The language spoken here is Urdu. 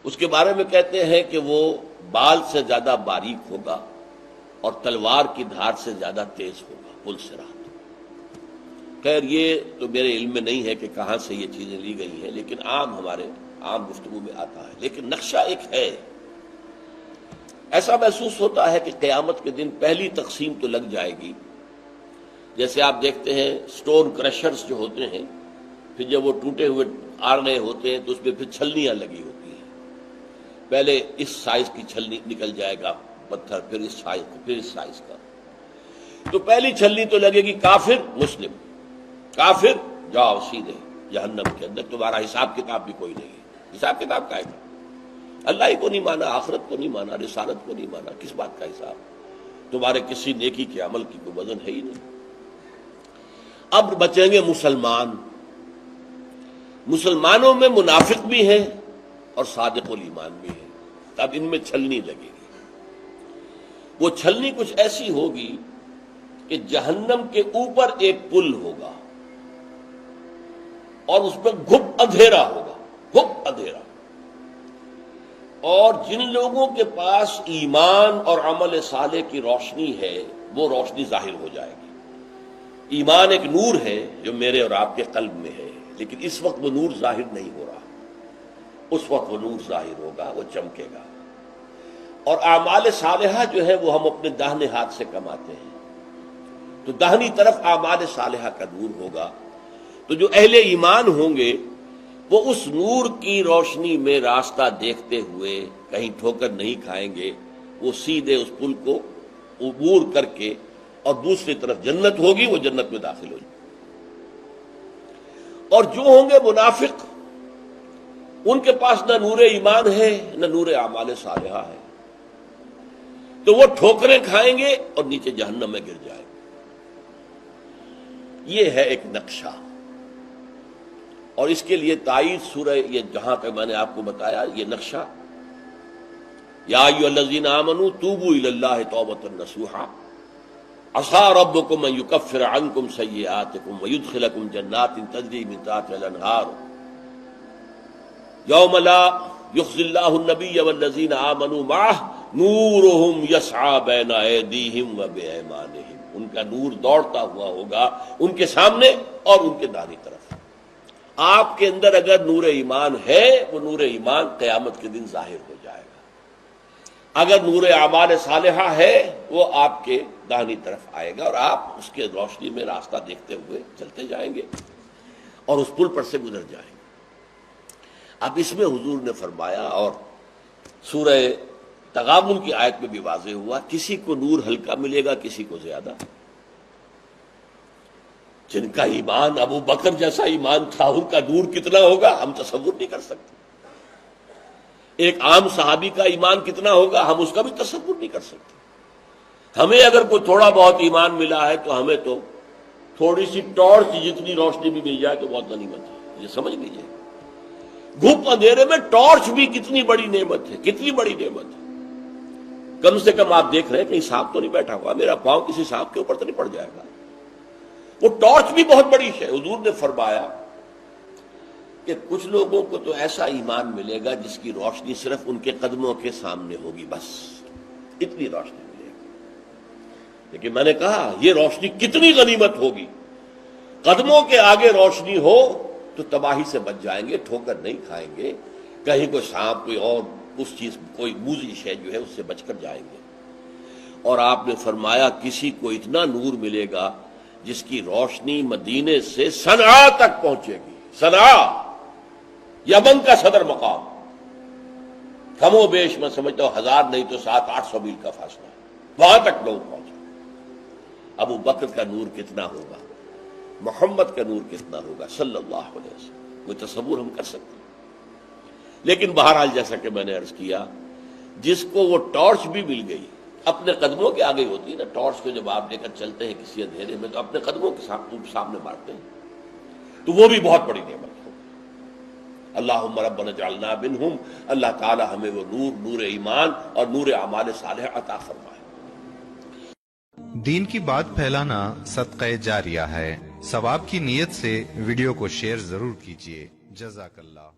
اس کے بارے میں کہتے ہیں کہ وہ بال سے زیادہ باریک ہوگا اور تلوار کی دھار سے زیادہ تیز ہوگا پل صراط۔ خیر یہ تو میرے علم میں نہیں ہے کہ کہاں سے یہ چیزیں لی گئی ہیں، لیکن ہمارے عام گفتگو میں آتا ہے۔ لیکن نقشہ ایک ہے، ایسا محسوس ہوتا ہے کہ قیامت کے دن پہلی تقسیم تو لگ جائے گی۔ جیسے آپ دیکھتے ہیں سٹون کرشرز جو ہوتے ہیں، پھر جب وہ ٹوٹے ہوئے آ رہے ہوتے ہیں تو اس میں پھر چھلنیاں لگی ہوتی ہیں۔ پہلے اس سائز کی چھلنی نکل جائے گا پتھر، پھر اس سائز کا، پھر اس سائز کا۔ تو پہلی چھلنی تو لگے گی کافر مسلم، کافر جاؤ سیدھے جہنم کے اندر، تمہارا حساب کتاب بھی کوئی نہیں ہے۔ حساب کتاب کا ہے، اللہ ہی کو نہیں مانا، آخرت کو نہیں مانا، رسالت کو نہیں مانا، کس بات کا حساب؟ تمہارے کسی نیکی کے عمل کی کوئی وزن ہے ہی نہیں۔ اب بچیں گے مسلمان۔ مسلمانوں میں منافق بھی ہیں اور صادق الایمان بھی ہیں، اب ان میں چھلنی لگے گی۔ وہ چھلنی کچھ ایسی ہوگی کہ جہنم کے اوپر ایک پل ہوگا اور اس میں گھپ اندھیرا ہوگا، گھپ اندھیرا، اور جن لوگوں کے پاس ایمان اور عمل صالح کی روشنی ہے وہ روشنی ظاہر ہو جائے گی۔ ایمان ایک نور ہے جو میرے اور آپ کے قلب میں ہے، لیکن اس وقت وہ نور ظاہر نہیں ہو رہا، اس وقت وہ نور ظاہر ہوگا، وہ چمکے گا۔ اور اعمال صالحہ جو ہے وہ ہم اپنے داہنے ہاتھ سے کماتے ہیں، تو داہنی طرف اعمال صالحہ کا نور ہوگا۔ تو جو اہل ایمان ہوں گے وہ اس نور کی روشنی میں راستہ دیکھتے ہوئے کہیں ٹھوکر نہیں کھائیں گے، وہ سیدھے اس پل کو عبور کر کے اور دوسری طرف جنت ہوگی، وہ جنت میں داخل ہو جائے۔ اور جو ہوں گے منافق، ان کے پاس نہ نور ایمان ہے نہ نور اعمال صالحہ ہے، تو وہ ٹھوکریں کھائیں گے اور نیچے جہنم میں گر جائیں گے۔ یہ ہے ایک نقشہ، اور اس کے لیے تائید سورہ، یہ جہاں تک میں نے آپ کو بتایا یہ نقشہ، یا ایھا الذین آمنوا توبوا الی اللہ توبۃ نصوحا عسیٰ ربکم ان یکفر عنکم سیئاتکم ویدخلکم جنات تجری من تحتہا الانہار یوم لا یخزی اللہ النبی والذین آمنوا معہ نورہم یسعی بین ایدیہم وبایمانہم۔ ان کا نور دوڑتا ہوا ہوگا ان کے سامنے اور ان کے دائیں طرف۔ آپ کے اندر اگر نور ایمان ہے، وہ نور ایمان قیامت کے دن ظاہر ہو جائے گا۔ اگر نور اعمال صالحہ ہے وہ آپ کے داہنی طرف آئے گا اور آپ اس کے روشنی میں راستہ دیکھتے ہوئے چلتے جائیں گے اور اس پل پر سے گزر جائیں گے۔ اب اس میں حضور نے فرمایا، اور سورہ تغابن کی آیت میں بھی واضح ہوا، کسی کو نور ہلکا ملے گا، کسی کو زیادہ۔ جن کا ایمان ابو بکر جیسا ایمان تھا ان کا نور کتنا ہوگا ہم تصور نہیں کر سکتے۔ ایک عام صحابی کا ایمان کتنا ہوگا ہم اس کا بھی تصور نہیں کر سکتے۔ ہمیں اگر کوئی تھوڑا بہت ایمان ملا ہے تو ہمیں تو تھوڑی سی ٹارچ جتنی روشنی بھی مل جائے تو بہت غنیمت ہے، یہ سمجھ لیجیے۔ گھپ اندھیرے میں ٹارچ بھی کتنی بڑی نعمت ہے، کتنی بڑی نعمت ہے۔ کم سے کم آپ دیکھ رہے ہیں کہیں سانپ تو نہیں بیٹھا ہوا، میرا پاؤں کسی سانپ کے اوپر تو نہیں پڑ جائے گا۔ وہ ٹارچ بھی بہت بڑی ہے۔ حضور نے فرمایا کہ کچھ لوگوں کو تو ایسا ایمان ملے گا جس کی روشنی صرف ان کے قدموں کے سامنے ہوگی، بس اتنی روشنی ملے گی۔ لیکن میں نے کہا یہ روشنی کتنی غنیمت ہوگی۔ قدموں کے آگے روشنی ہو تو تباہی سے بچ جائیں گے، ٹھوکر نہیں کھائیں گے، کہیں کوئی سانپ کوئی اور اس چیز کوئی موذی شے جو ہے اس سے بچ کر جائیں گے۔ اور آپ نے فرمایا کسی کو اتنا نور ملے گا جس کی روشنی مدینے سے صنعاء تک پہنچے گی۔ صنعاء یمن کا صدر مقام، کم و بیش میں سمجھتا ہوں 1000 نہیں تو 700-800 میل کا فاصلہ ہے، وہاں تک لوگ پہنچے۔ ابو بکر کا نور کتنا ہوگا، محمد کا نور کتنا ہوگا صلی اللہ علیہ وسلم، وہ تصور ہم کر سکتے ہیں۔ لیکن بہرحال جیسا کہ میں نے عرض کیا، جس کو وہ ٹارچ بھی مل گئی، اپنے قدموں کے آگے ہوتی ہے نا ٹارچ کو، جب آپ لے کر چلتے ہیں کسی اندھیرے میں تو اپنے قدموں کے سامنے مارتے ہیں، تو وہ بھی بہت بڑی نعمت ہے۔ اللہم ربنا اجعلنا منہم، اللہ تعالی ہمیں وہ نور ایمان اور نور اعمال صالحہ عطا فرمائے۔ دین کی بات پھیلانا صدقہ جاریہ ہے، ثواب کی نیت سے ویڈیو کو شیئر ضرور کیجیے۔ جزاک اللہ۔